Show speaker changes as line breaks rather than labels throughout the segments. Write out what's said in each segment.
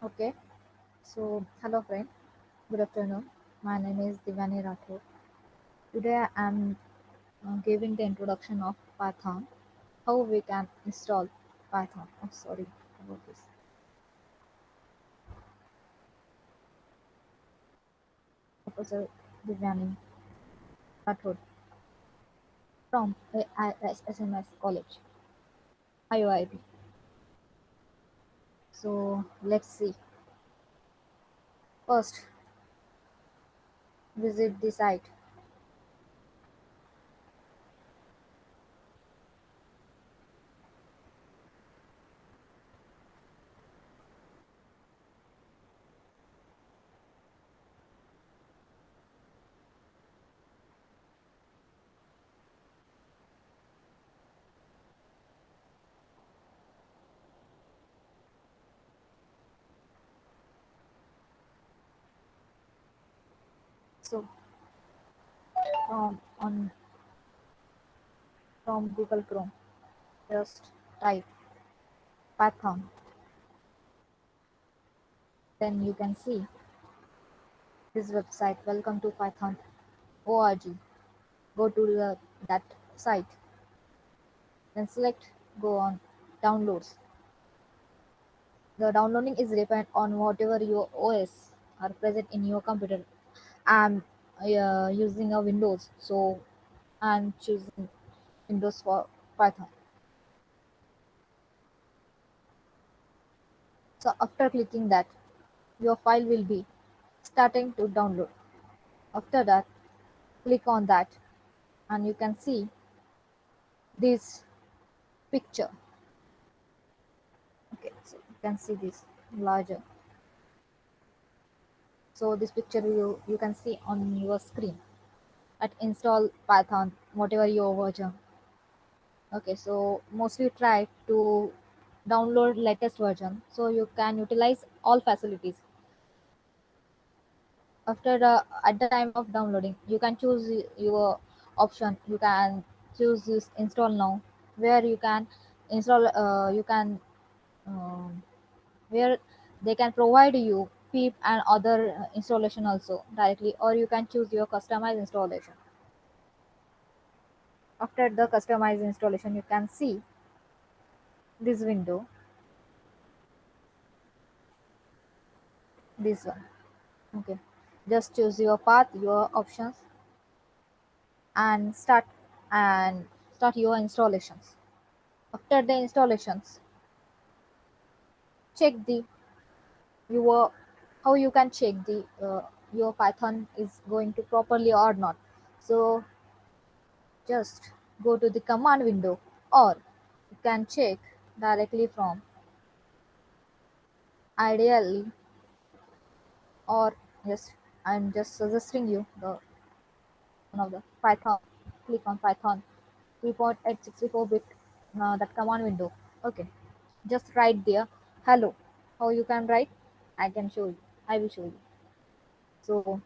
Okay, so hello friend, good afternoon. My name is Divani Rathod. Today I am giving the introduction of Python, how we can install Python. Oh, sorry about this. Professor Divani Rathod from AISSMS College, IOIB. So let's see. First, visit the site. So on from Google Chrome, just type Python. Then you can see this website. Welcome to Python.org. Go to that site, then select go on downloads. The downloading is depend on whatever your OS are present in your computer. I'm using a Windows, so I'm choosing Windows for Python. So after clicking that, your file will be starting to download. After that, click on that and you can see this picture. Okay, so you can see this larger. So this picture you can see on your screen at install Python, whatever your version. Okay, so mostly try to download latest version so you can utilize all facilities. After the at the time of downloading, you can choose your option. You can choose this install now, where you can install. You can um, where they can provide you PEEP and other installation also directly, or you can choose your customized installation. After the customized installation, you can see this window, this one. Okay, just choose your path, your options, and start your installations. After the installations, check the your how you can check the your Python is going to properly or not. So just go to the command window, or you can check directly from ideally, or yes, I'm just suggesting you the one of the Python. Click on Python 3.864 bit, that command window. Okay, just write there hello. How you can write? I can show you. I will show you. So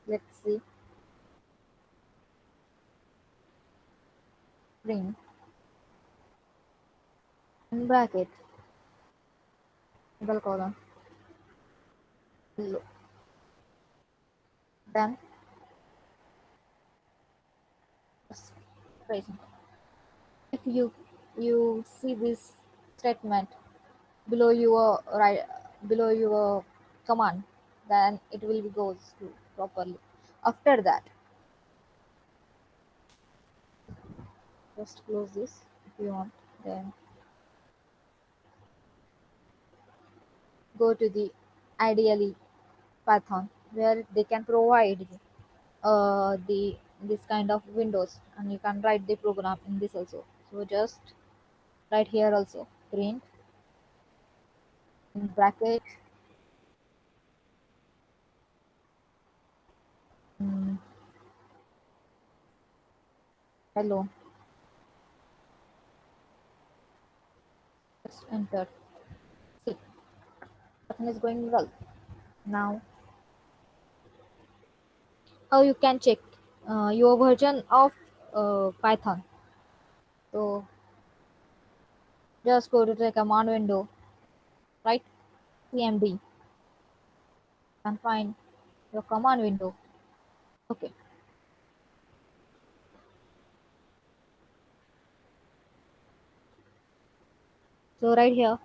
let's see. Print in bracket double colon hello. Then just press enter. If you see this statement below your right, below your command, then it will be goes to properly. After that, just close this if you want. Then go to the ideally Python, where they can provide you the this kind of windows, and you can write the program in this also. So just write here also print in bracket, mm, hello. Just enter. See, everything is going well. Now how you can check your version of Python. So just go to the command window, right? cmd and find your command window. Okay, so right here,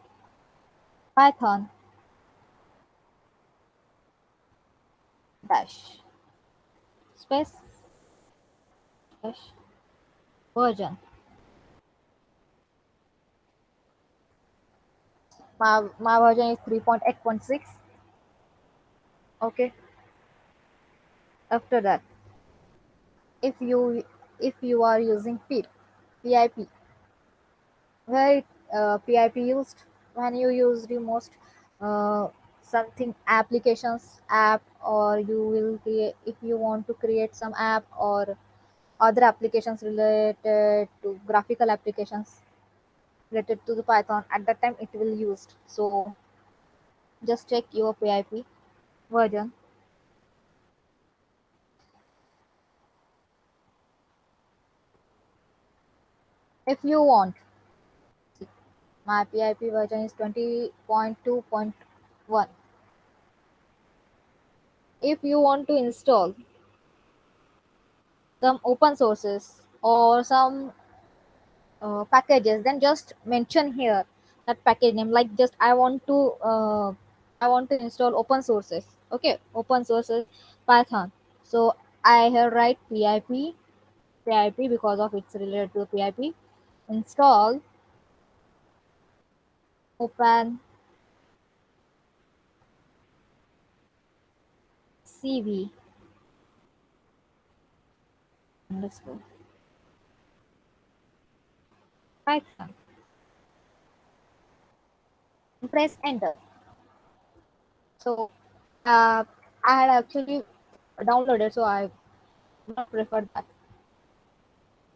Python dash space dash version. My version is 3.8.6. Okay, after that, if you if you are using PIP, where PIP used when you use the most uh, something applications app, or you will create if you want to create some app or other applications related to graphical applications related to the Python. At that time it will used. So just check your PIP version. If you want, see, my PIP version is 20.2.1. If you want to install some open sources or some packages, then just mention here that package name, like just I want to install open sources. Okay, open sources Python. So I have write pip because of it's related to pip install open cv underscore Python, and press enter. So I had actually downloaded, so I would not prefer that.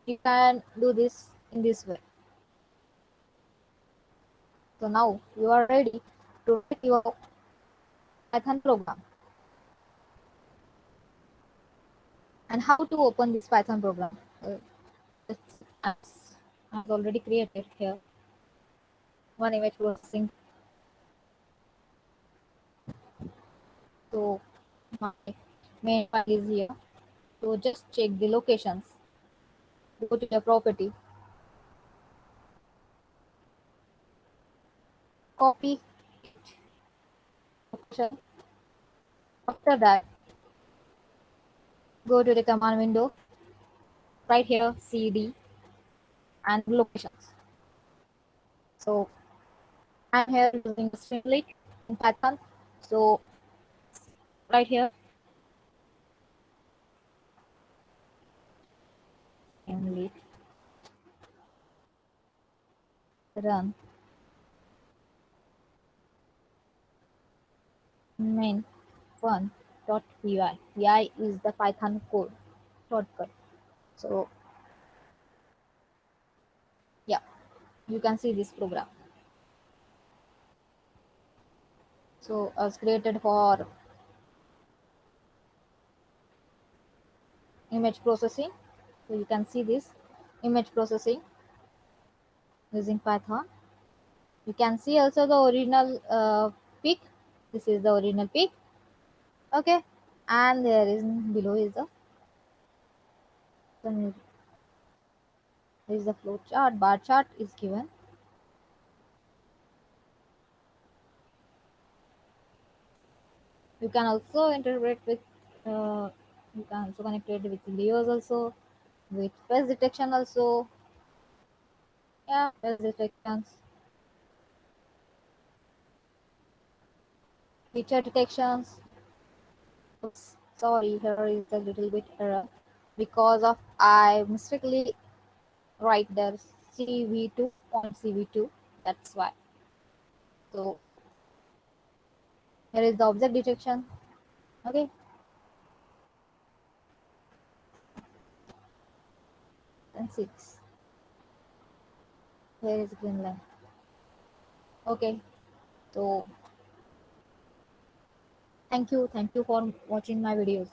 You can do this in this way. So now you are ready to write your Python program. And how to open this Python program? It's apps. I've already created here one image processing. So my main file is here. So just check the locations. Go to the property, copy location. After that, go to the command window. Right here, cd and locations. So I'm here using the Streamlit in Python. So right here, Streamlit run main fun.py. Py is the Python code shortcut. So yeah, you can see this program. So as created for image processing. So you can see this image processing using Python. You can see also the original pic. This is the original pic. Okay, and there is below is the there is the flow chart. Bar chart is given. You can also integrate with you can also connect it with layers also, with face detection also. Yeah, face detections, feature detections. Oops, sorry, here is a little bit error because of I mistakenly write there CV2.CV2. That's why. So here is the object detection. Okay, and six. Here is green line. Okay, so thank you for watching my videos.